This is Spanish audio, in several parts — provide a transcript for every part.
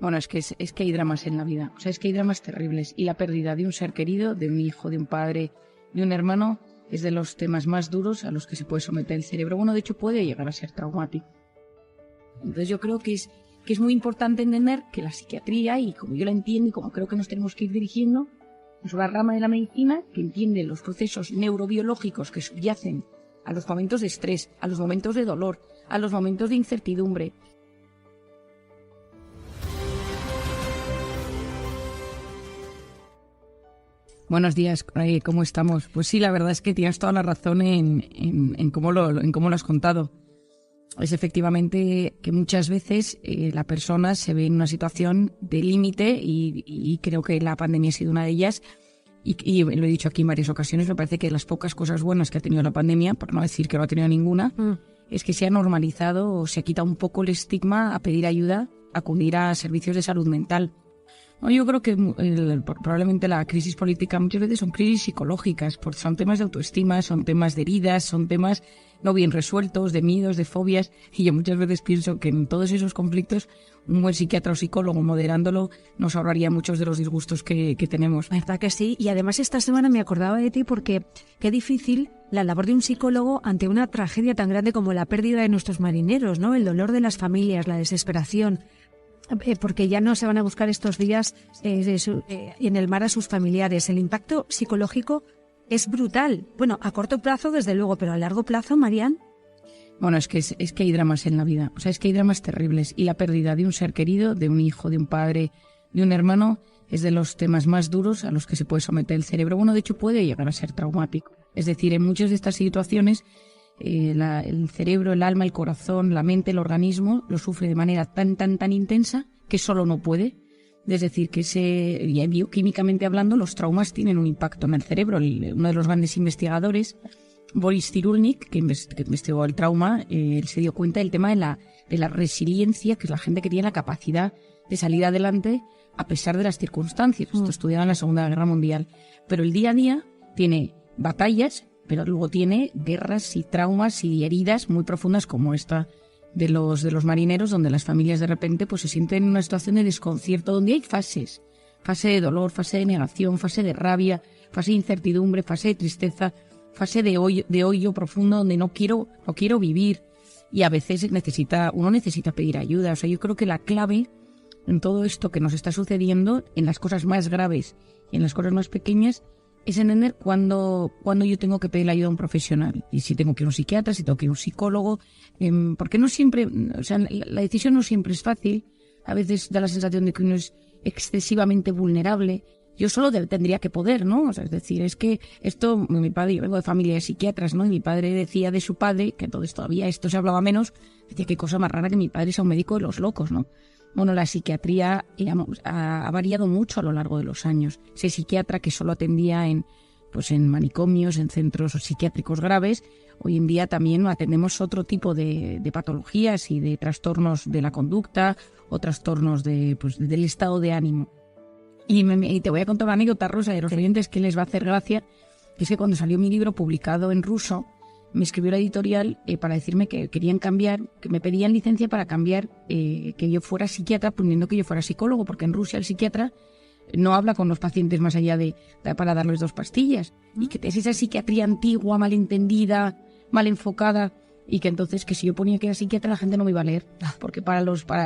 Bueno, es que hay dramas en la vida, o sea, es que hay dramas terribles y la pérdida de un ser querido, de un hijo, de un padre, de un hermano, es de los temas más duros a los que se puede someter el cerebro. Bueno, de hecho puede llegar a ser traumático. Entonces yo creo que es muy importante entender que la psiquiatría, y como yo la entiendo y como creo que nos tenemos que ir dirigiendo, es una rama de la medicina que entiende los procesos neurobiológicos que subyacen a los momentos de estrés, a los momentos de dolor, a los momentos de incertidumbre. Buenos días, ¿cómo estamos? Pues sí, la verdad es que tienes toda la razón en cómo lo has contado. Es efectivamente que muchas veces la persona se ve en una situación de límite y creo que la pandemia ha sido una de ellas. Y lo he dicho aquí en varias ocasiones, me parece que las pocas cosas buenas que ha tenido la pandemia, por no decir que no ha tenido ninguna, es que se ha normalizado o se ha quitado un poco el estigma a pedir ayuda, a acudir a servicios de salud mental. No, yo creo que probablemente la crisis política muchas veces son crisis psicológicas, porque son temas de autoestima, son temas de heridas, son temas no bien resueltos, de miedos, de fobias, y yo muchas veces pienso que en todos esos conflictos un buen psiquiatra o psicólogo moderándolo nos ahorraría muchos de los disgustos que tenemos. ¿Verdad que sí? Y además esta semana me acordaba de ti porque qué difícil la labor de un psicólogo ante una tragedia tan grande como la pérdida de nuestros marineros, ¿no? El dolor de las familias, la desesperación. Porque ya no se van a buscar estos días en el mar a sus familiares. El impacto psicológico es brutal. Bueno, a corto plazo, desde luego, pero a largo plazo, Marian. Bueno, es que hay dramas en la vida, o sea, es que hay dramas terribles y la pérdida de un ser querido, de un hijo, de un padre, de un hermano, es de los temas más duros a los que se puede someter el cerebro. Bueno, de hecho puede llegar a ser traumático. Es decir, en muchas de estas situaciones el cerebro, el alma, el corazón, la mente, el organismo lo sufre de manera tan intensa que solo no puede. Es decir, que bioquímicamente hablando, los traumas tienen un impacto en el cerebro. Uno de los grandes investigadores, Boris Cyrulnik, que investigó el trauma, él se dio cuenta del tema de la resiliencia, que es la gente que tiene la capacidad de salir adelante a pesar de las circunstancias. Esto estudiado en la Segunda Guerra Mundial. Pero el día a día tiene batallas, pero luego tiene guerras y traumas y heridas muy profundas como esta de los marineros, donde las familias de repente pues se sienten en una situación de desconcierto, donde hay fases, fase de dolor, fase de negación, fase de rabia, fase de incertidumbre, fase de tristeza, fase de hoyo profundo donde no quiero vivir, y a veces uno necesita pedir ayuda. O sea, yo creo que la clave en todo esto que nos está sucediendo, en las cosas más graves y en las cosas más pequeñas, es entender cuándo yo tengo que pedir la ayuda a un profesional, y si tengo que ir a un psiquiatra, si tengo que ir a un psicólogo, porque no siempre, o sea, la decisión no siempre es fácil. A veces da la sensación de que uno es excesivamente vulnerable. Yo solo tendría que poder, ¿no? O sea, es decir, es que yo vengo de familia de psiquiatras, ¿no? Y mi padre decía de su padre, que entonces todavía esto se hablaba menos, decía qué cosa más rara que mi padre sea un médico de los locos, ¿no? Bueno, la psiquiatría ha variado mucho a lo largo de los años. Ese psiquiatra que solo atendía en manicomios, en centros psiquiátricos graves, hoy en día también atendemos otro tipo de patologías y de trastornos de la conducta o trastornos del estado de ánimo. Y te voy a contar una anécdota, Rosa, de los oyentes que les va a hacer gracia, que es que cuando salió mi libro publicado en ruso, me escribió la editorial para decirme que querían cambiar, que me pedían licencia para cambiar, que yo fuera psiquiatra, poniendo que yo fuera psicólogo, porque en Rusia el psiquiatra no habla con los pacientes más allá para darles 2 pastillas, y que es esa psiquiatría antigua, malentendida, mal enfocada, y que entonces que si yo ponía que era psiquiatra la gente no me iba a leer, porque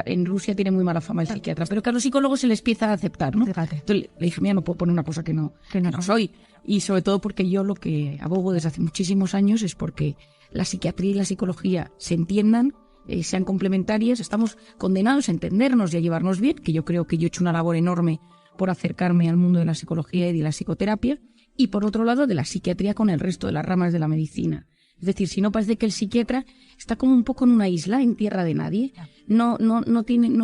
en Rusia tiene muy mala fama el psiquiatra, pero que a los psicólogos se les empieza a aceptar, ¿no? Entonces le dije, mira, no puedo poner una cosa que no soy. Y sobre todo porque yo lo que abogo desde hace muchísimos años es porque la psiquiatría y la psicología se entiendan, sean complementarias. Estamos condenados a entendernos y a llevarnos bien, que yo creo que yo he hecho una labor enorme por acercarme al mundo de la psicología y de la psicoterapia, y por otro lado de la psiquiatría con el resto de las ramas de la medicina. Es decir, si no, parece que el psiquiatra está como un poco en una isla, en tierra de nadie. No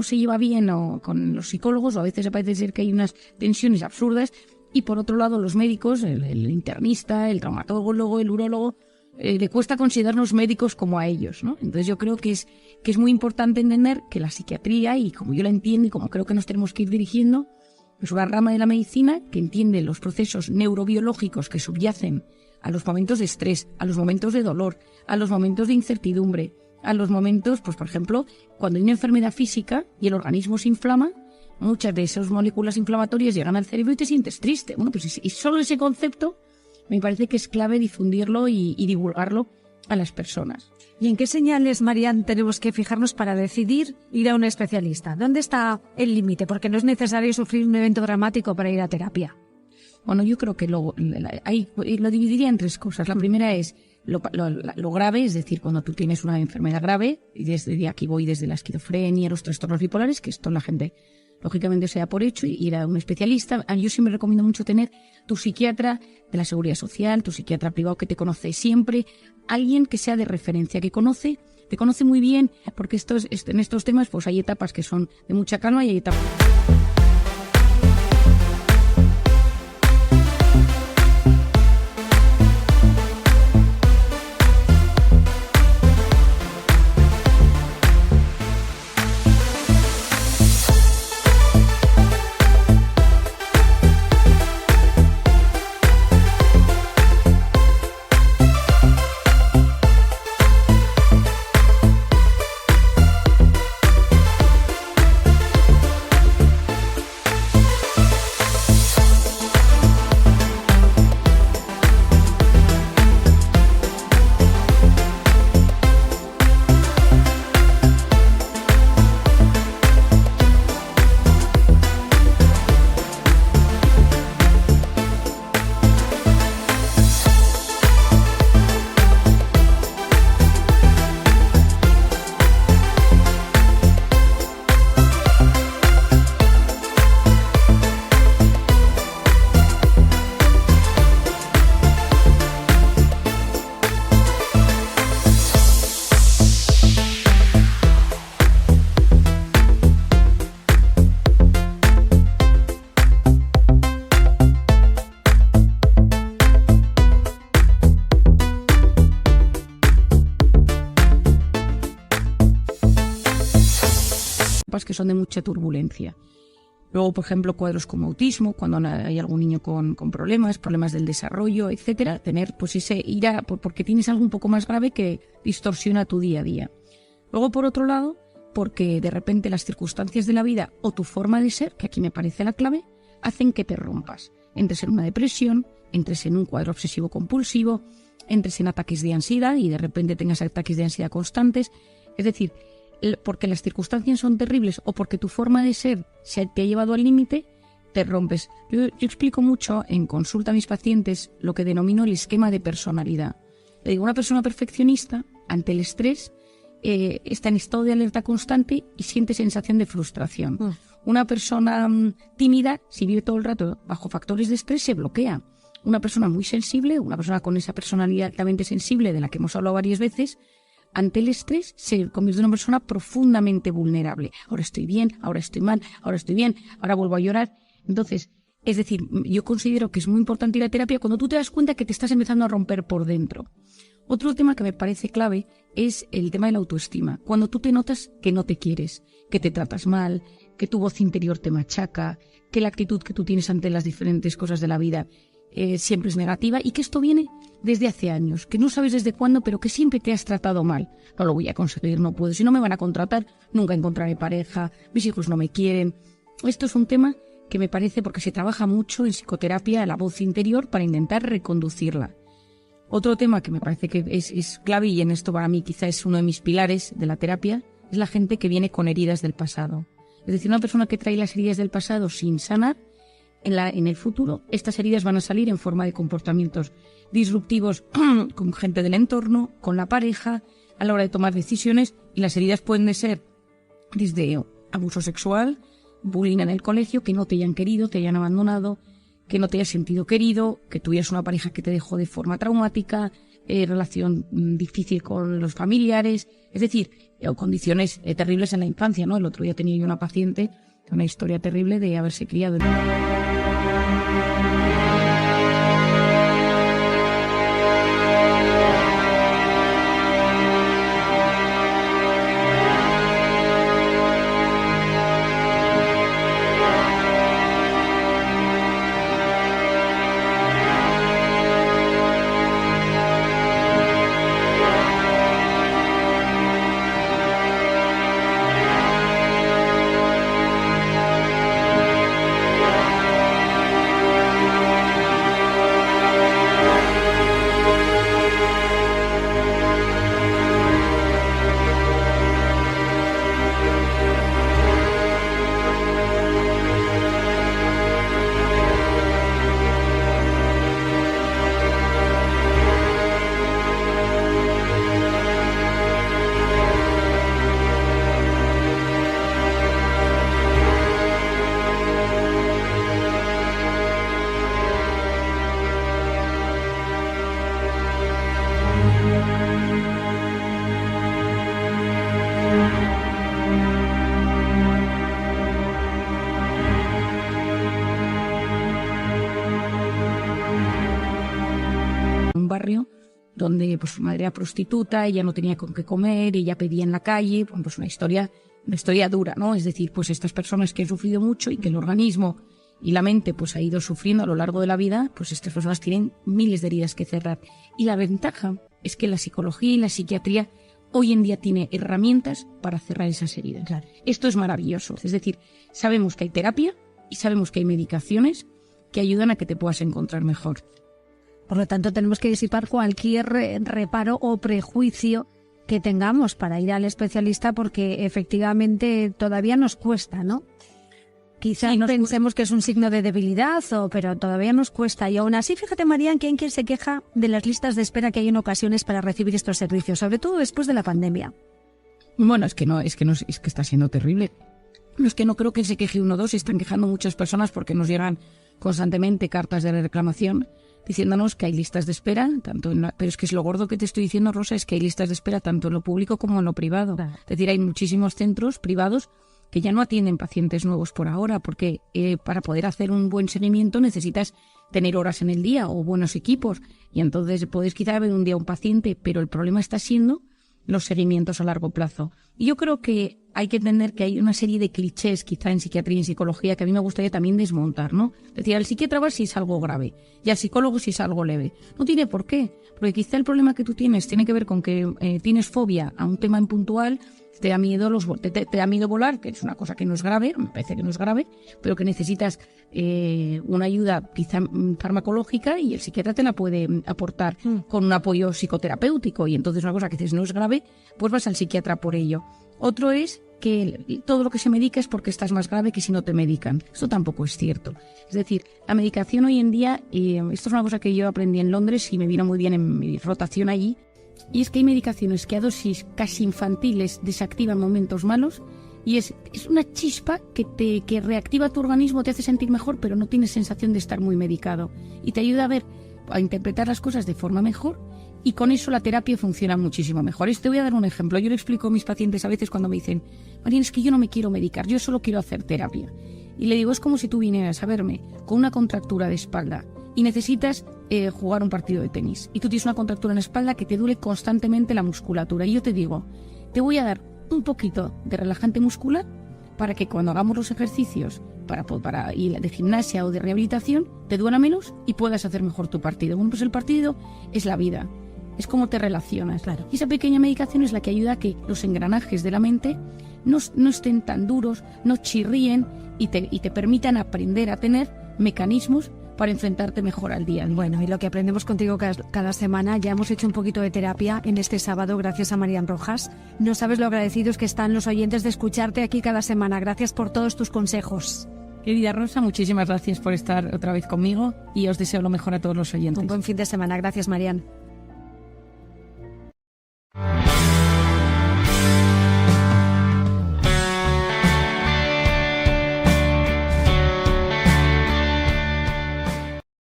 se lleva bien con los psicólogos, o a veces parece ser que hay unas tensiones absurdas. Y por otro lado, los médicos, el internista, el traumatólogo, el urólogo, le cuesta considerarnos médicos como a ellos, ¿no? Entonces yo creo que es muy importante entender que la psiquiatría, y como yo la entiendo y como creo que nos tenemos que ir dirigiendo, es una rama de la medicina que entiende los procesos neurobiológicos que subyacen a los momentos de estrés, a los momentos de dolor, a los momentos de incertidumbre, a los momentos, pues por ejemplo, cuando hay una enfermedad física y el organismo se inflama, muchas de esas moléculas inflamatorias llegan al cerebro y te sientes triste. Bueno, pues y solo ese concepto me parece que es clave difundirlo y divulgarlo a las personas. ¿Y en qué señales, Marian, tenemos que fijarnos para decidir ir a un especialista? ¿Dónde está el límite? Porque no es necesario sufrir un evento dramático para ir a terapia. Bueno, yo creo que lo dividiría en 3 cosas. La primera es lo grave, es decir, cuando tú tienes una enfermedad grave, y desde aquí voy desde la esquizofrenia, los trastornos bipolares, que esto la gente lógicamente se da por hecho, y ir a un especialista. Yo siempre recomiendo mucho tener tu psiquiatra de la Seguridad Social, tu psiquiatra privado que te conoce siempre, alguien que sea de referencia, que te conoce muy bien, porque en estos temas pues hay etapas que son de mucha calma y hay etapas... que son de mucha turbulencia. Luego, por ejemplo, cuadros como autismo, cuando hay algún niño con problemas del desarrollo, etcétera, tener pues ese ira porque tienes algo un poco más grave que distorsiona tu día a día. Luego, por otro lado, porque de repente las circunstancias de la vida o tu forma de ser, que aquí me parece la clave, hacen que te rompas. Entres en una depresión, entres en un cuadro obsesivo compulsivo, entres en ataques de ansiedad y de repente tengas ataques de ansiedad constantes. Es decir, porque las circunstancias son terribles o porque tu forma de ser te ha llevado al límite, te rompes. Yo explico mucho en consulta a mis pacientes lo que denomino el esquema de personalidad. Le digo, una persona perfeccionista, ante el estrés, está en estado de alerta constante y siente sensación de frustración. Una persona tímida, si vive todo el rato bajo factores de estrés, se bloquea. Una persona muy sensible, una persona con esa personalidad altamente sensible de la que hemos hablado varias veces, ante el estrés se convierte en una persona profundamente vulnerable. Ahora estoy bien, ahora estoy mal, ahora estoy bien, ahora vuelvo a llorar. Entonces, es decir, yo considero que es muy importante ir a terapia cuando tú te das cuenta que te estás empezando a romper por dentro. Otro tema que me parece clave es el tema de la autoestima. Cuando tú te notas que no te quieres, que te tratas mal, que tu voz interior te machaca, que la actitud que tú tienes ante las diferentes cosas de la vida siempre es negativa y que esto viene desde hace años, que no sabes desde cuándo, pero que siempre te has tratado mal. No lo voy a conseguir, no puedo, si no me van a contratar, nunca encontraré pareja, mis hijos no me quieren. Esto es un tema que me parece, porque se trabaja mucho en psicoterapia, la voz interior, para intentar reconducirla. Otro tema que me parece que es clave, y en esto para mí quizá es uno de mis pilares de la terapia, es la gente que viene con heridas del pasado. Es decir, una persona que trae las heridas del pasado sin sanar, en el futuro, estas heridas van a salir en forma de comportamientos disruptivos con gente del entorno, con la pareja, a la hora de tomar decisiones, y las heridas pueden ser desde abuso sexual, bullying en el colegio, que no te hayan querido, te hayan abandonado, que no te hayas sentido querido, que tuvieras una pareja que te dejó de forma traumática, relación difícil con los familiares, es decir, condiciones terribles en la infancia, ¿no? El otro día tenía yo una paciente, una historia terrible de haberse criado en... barrio donde pues su madre era prostituta, ella no tenía con qué comer, ella pedía en la calle, pues una historia dura, ¿no? Es decir, pues estas personas que han sufrido mucho y que el organismo y la mente pues ha ido sufriendo a lo largo de la vida, pues estas personas tienen miles de heridas que cerrar. Y la ventaja es que la psicología y la psiquiatría hoy en día tiene herramientas para cerrar esas heridas. Claro. Esto es maravilloso. Es decir, sabemos que hay terapia y sabemos que hay medicaciones que ayudan a que te puedas encontrar mejor. Por lo tanto, tenemos que disipar cualquier reparo o prejuicio que tengamos para ir al especialista, porque efectivamente todavía nos cuesta, ¿no? Quizás pensemos que es un signo de debilidad, pero todavía nos cuesta. Y aún así, fíjate, Marían, que hay quien se queja de las listas de espera que hay en ocasiones para recibir estos servicios, sobre todo después de la pandemia. Bueno, es que está siendo terrible. No es que no creo que se queje uno o dos, se están quejando muchas personas porque nos llegan constantemente cartas de reclamación diciéndonos que hay listas de espera, pero es que es lo gordo que te estoy diciendo, Rosa, es que hay listas de espera tanto en lo público como en lo privado. Claro. Es decir, hay muchísimos centros privados que ya no atienden pacientes nuevos por ahora, porque para poder hacer un buen seguimiento necesitas tener horas en el día o buenos equipos, y entonces puedes quizá ver un día un paciente, pero el problema está siendo los seguimientos a largo plazo. Y yo creo que hay que entender que hay una serie de clichés quizá en psiquiatría y en psicología que a mí me gustaría también desmontar, ¿no? Es decir, al psiquiatra va si es algo grave y al psicólogo si es algo leve. No tiene por qué, porque quizá el problema que tú tienes tiene que ver con que tienes fobia a un tema en puntual, te da miedo te da miedo volar, que es una cosa que no es grave, me parece que no es grave, pero que necesitas una ayuda quizá farmacológica, y el psiquiatra te la puede aportar con un apoyo psicoterapéutico, y entonces una cosa que dices no es grave, pues vas al psiquiatra por ello. Otro es que todo lo que se medica es porque estás más grave que si no te medican. Esto tampoco es cierto. Es decir, la medicación hoy en día, esto es una cosa que yo aprendí en Londres y me vino muy bien en mi rotación allí, y es que hay medicaciones que a dosis casi infantiles desactivan momentos malos, y es una chispa que reactiva tu organismo, te hace sentir mejor, pero no tienes sensación de estar muy medicado, y te ayuda a interpretar las cosas de forma mejor, y con eso la terapia funciona muchísimo mejor. Te voy a dar un ejemplo. Yo le explico a mis pacientes a veces cuando me dicen: Marían, es que yo no me quiero medicar, yo solo quiero hacer terapia. Y le digo, es como si tú vinieras a verme con una contractura de espalda y necesitas jugar un partido de tenis, y tú tienes una contractura en la espalda que te duele constantemente la musculatura, y yo te digo, te voy a dar un poquito de relajante muscular para que cuando hagamos los ejercicios para ir de gimnasia o de rehabilitación te duela menos y puedas hacer mejor tu partido. Bueno, pues el partido es la vida, es cómo te relacionas. Claro. Y esa pequeña medicación es la que ayuda a que los engranajes de la mente no estén tan duros, no chirríen, y te permitan aprender a tener mecanismos para enfrentarte mejor al día. Bueno, y lo que aprendemos contigo cada semana, ya hemos hecho un poquito de terapia en este sábado gracias a Marían Rojas. No sabes lo agradecidos que están los oyentes de escucharte aquí cada semana. Gracias por todos tus consejos. Querida Rosa, muchísimas gracias por estar otra vez conmigo, y os deseo lo mejor a todos los oyentes. Un buen fin de semana. Gracias, Marían.